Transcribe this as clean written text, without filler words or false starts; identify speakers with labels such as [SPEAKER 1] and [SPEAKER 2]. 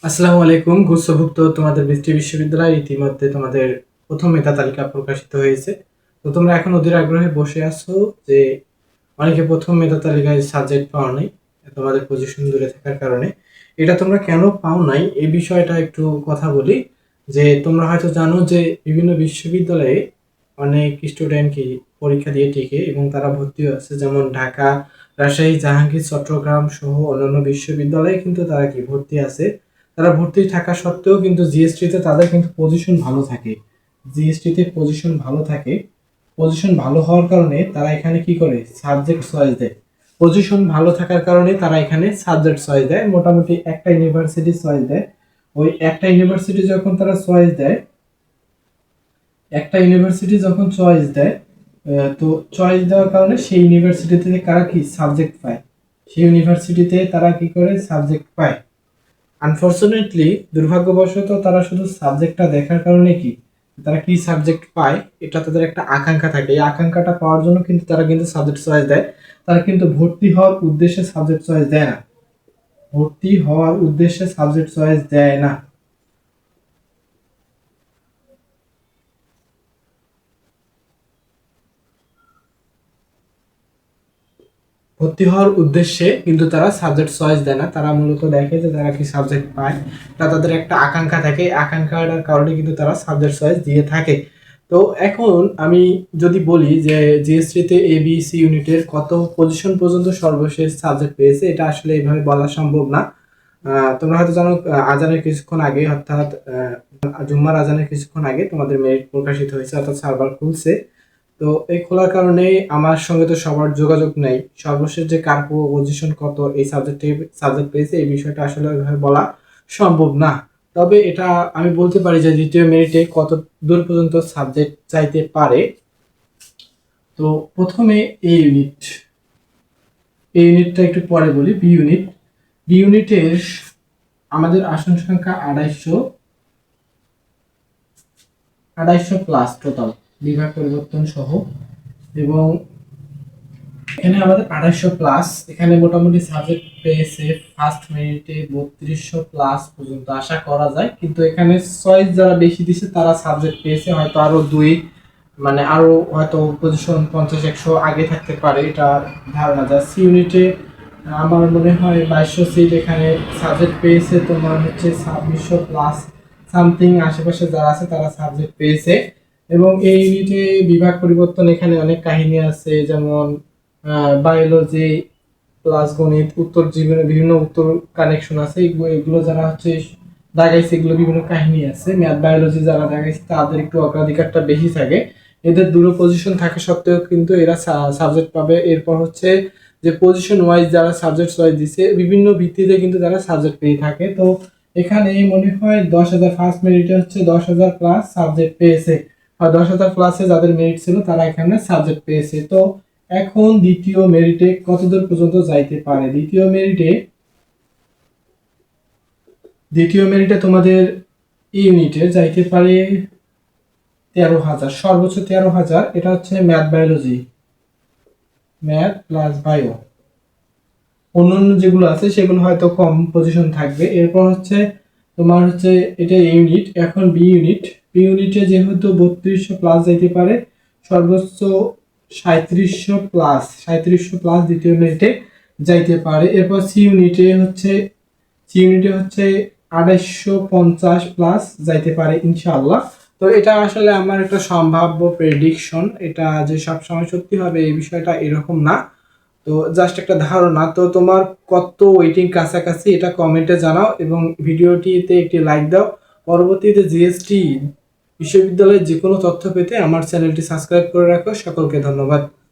[SPEAKER 1] আসসালামু আলাইকুম। গুচ্ছভুক্ত তোমাদের বৃষ্টি বিশ্ববিদ্যালয় ইতিমধ্যে তোমাদের প্রথম মেধা তালিকা প্রকাশিত হয়েছে। তো তোমরা এখন অধীর আগ্রহে বসে আছো যে অনেকে প্রথম মেধা তালিকায় সাবজেক্ট পাও নাই তোমাদের পজিশন দূরে থাকার কারণে। এটা তোমরা কেন পাও নাই এই বিষয়টা একটু কথা বলি। যে তোমরা হয়তো জানো যে বিভিন্ন বিশ্ববিদ্যালয়ে অনেক স্টুডেন্ট কি পরীক্ষা দিয়ে টিকে এবং তারা ভর্তিও আছে, যেমন ঢাকা, রাজশাহী, জাহাঙ্গীর, চট্টগ্রাম সহ অন্যান্য বিশ্ববিদ্যালয়ে কিন্তু তারা কি ভর্তি আছে। তারা ভর্তি থাকা সত্ত্বেও কিন্তু জিএসটিতে তাদের কিন্তু পজিশন ভালো থাকে। জিএসটিতে পজিশন ভালো থাকে। পজিশন ভালো হওয়ার কারণে তারা এখানে কি করে সাবজেক্ট চয়েস দেয়। পজিশন ভালো থাকার কারণে তারা এখানে সাবজেক্ট চয়েস দেয়, মোটামুটি একটা ইউনিভার্সিটি চয়েস দেয়। ওই একটা ইউনিভার্সিটি যখন তারা চয়েস দেয়, একটা ইউনিভার্সিটি যখন চয়েস দেয়, তো চয়েস দেওয়ার কারণে সেই ইউনিভার্সিটিতে কারা কি সাবজেক্ট পায়, সেই ইউনিভার্সিটিতে তারা কি করে সাবজেক্ট পায়। আনফরচুনেটলি দুর্ভাগ্যবশত তারা শুধু সাবজেক্টটা দেখার কারণে কি তারা কি সাবজেক্ট পায় এটা তাদের একটা আকাঙ্ক্ষা থাকে। এই আকাঙ্ক্ষাটা পাওয়ার জন্য কিন্তু তারা কিন্তু সাবজেক্ট চয়েস দেয়। তারা কিন্তু ভর্তি হওয়ার উদ্দেশ্যে সাবজেক্ট চয়েস দেয় না। ভর্তি হওয়ার উদ্দেশ্যে সাবজেক্ট চয়েস দেয় না। ভর্তি হওয়ার উদ্দেশ্যে কিন্তু তারা সাবজেক্ট চয়েস দেয় না। তারা মূলত দেখে যে তারা কি সাবজেক্ট পায়, তা তাদের একটা আকাঙ্ক্ষা থাকে। আকাঙ্ক্ষাটার কারণে কিন্তু তারা সাবজেক্ট চয়েস দিয়ে থাকে। তো এখন আমি যদি বলি যে জিএসটিতে এবিসি ইউনিটের কত পজিশন পর্যন্ত সর্বশেষ সাবজেক্ট পেয়েছে, এটা আসলে এইভাবে বলা সম্ভব না। তোমরা হয়তো জানো আজানের কিছুক্ষণ আগে, অর্থাৎ জুম্মার আজানের কিছুক্ষণ আগে তোমাদের মেরিট প্রকাশিত হয়েছে, অর্থাৎ সার্ভার খুলছে। তো এই খোলার কারণে আমার সঙ্গে তো সবার যোগাযোগ নেই। সর্বশেষ যে কার পজিশন কত এই সাবজেক্ট পেয়েছে এই বিষয়টা আসলে ওইভাবে বলা সম্ভব না। তবে এটা আমি বলতে পারি যে দ্বিতীয় মেরিটে কত দূর পর্যন্ত সাবজেক্ট চাইতে পারে। তো প্রথমে এই ইউনিটটা একটু পরে বলি। বি ইউনিটের আমাদের আসন সংখ্যা ২৮০০ প্লাস টোটাল, বিভাগ পরিবর্তন সহ। এবং এখানে আমাদের ২৮০০ প্লাস, এখানে মোটামুটি সাবজেক্ট পেয়েছে ফার্স্ট মেরিটে ৩২০০ প্লাস পর্যন্ত আশা করা যায়। কিন্তু এখানে চয়েস যারা বেশি দিছে তারা সাবজেক্ট পেয়েছে হয়তো আরো দুই, মানে আরো হয়তো পজিশন ৫০-১০০ আগে থাকতে পারে, এটা ধারণা যায়। সি ইউনিটে আমার মনে হয় ২২০০ সিট, এখানে সাবজেক্ট পেয়েছে তোমার হচ্ছে ২৬০০ প্লাস সামথিং, আশেপাশে যারা আছে তারা সাবজেক্ট পেয়েছে। এবং এই ইউনিটে বিভাগ পরিবর্তন এখানে অনেক কাহিনী আছে, যেমন বায়োলজি প্লাস গণিত, উত্তর জীবনে বিভিন্ন উত্তর কানেকশন আছে। এগুলো যারা হচ্ছে দাগাইছে, এগুলো বিভিন্ন কাহিনী আছে। ম্যাথ বায়োলজি যারা দাগাইছে তাদের একটু অগ্রাধিকারটা বেশি থাকে। এদের দুটো পজিশন থাকা সত্ত্বেও কিন্তু এরা সাবজেক্ট পাবে। এরপর হচ্ছে যে পজিশন ওয়াইজ যারা সাবজেক্ট ওয়াইজ দিছে বিভিন্ন ভিত্তিতে কিন্তু তারা সাবজেক্ট পেয়ে থাকে। তো এখানে মনে হয় ১০,০০০ ফার্স্ট মেরিটে হচ্ছে ১০,০০০ প্লাস সাবজেক্ট পেয়েছে, আর ১০,০০০ প্লাসে যাদের মেরিট ছিল তারা এখানে সাবজেক্ট পেয়েছে। তো এখন দ্বিতীয় মেরিটে কতদূর পর্যন্ত যাইতে পারে? দ্বিতীয় মেরিটে তোমাদের ইউনিটে যাইতে পারে ১৩,০০০, সর্বোচ্চ ১৩,০০০। এটা হচ্ছে ম্যাথ প্লাস বায়ো। অন্যান্য যেগুলো আছে সেগুলো হয়তো কম পজিশন থাকবে। এরপর হচ্ছে তোমার হচ্ছে এটা ইউনিট। এখন বি ইউনিটে যেহেতু ৩২০০ প্লাস যাইতে পারে, সর্বোচ্চ ৩৭০০ প্লাস দ্বিতীয় মেরিটে যাইতে পারে। এরপর সি ইউনিটে হচ্ছে ২৮৫০ প্লাস যাইতে পারে ইনশাআল্লাহ। তো এটা আসলে আমার একটা সম্ভাব্য প্রেডিকশন, এটা যে সবসময় সত্যি হবে এই বিষয়টা এরকম না। তো জাস্ট একটা ধারণা। তো তোমার কত ওয়েটিং কাছাকাছি এটা কমেন্টে জানাও এবং ভিডিওটিতে একটি লাইক দাও। পরবর্তীতে জিএসটি বিশ্ববিদ্যালয়ের যে কোনো তথ্য পেতে আমার চ্যানেলটি সাবস্ক্রাইব করে রাখো। সকলকে ধন্যবাদ।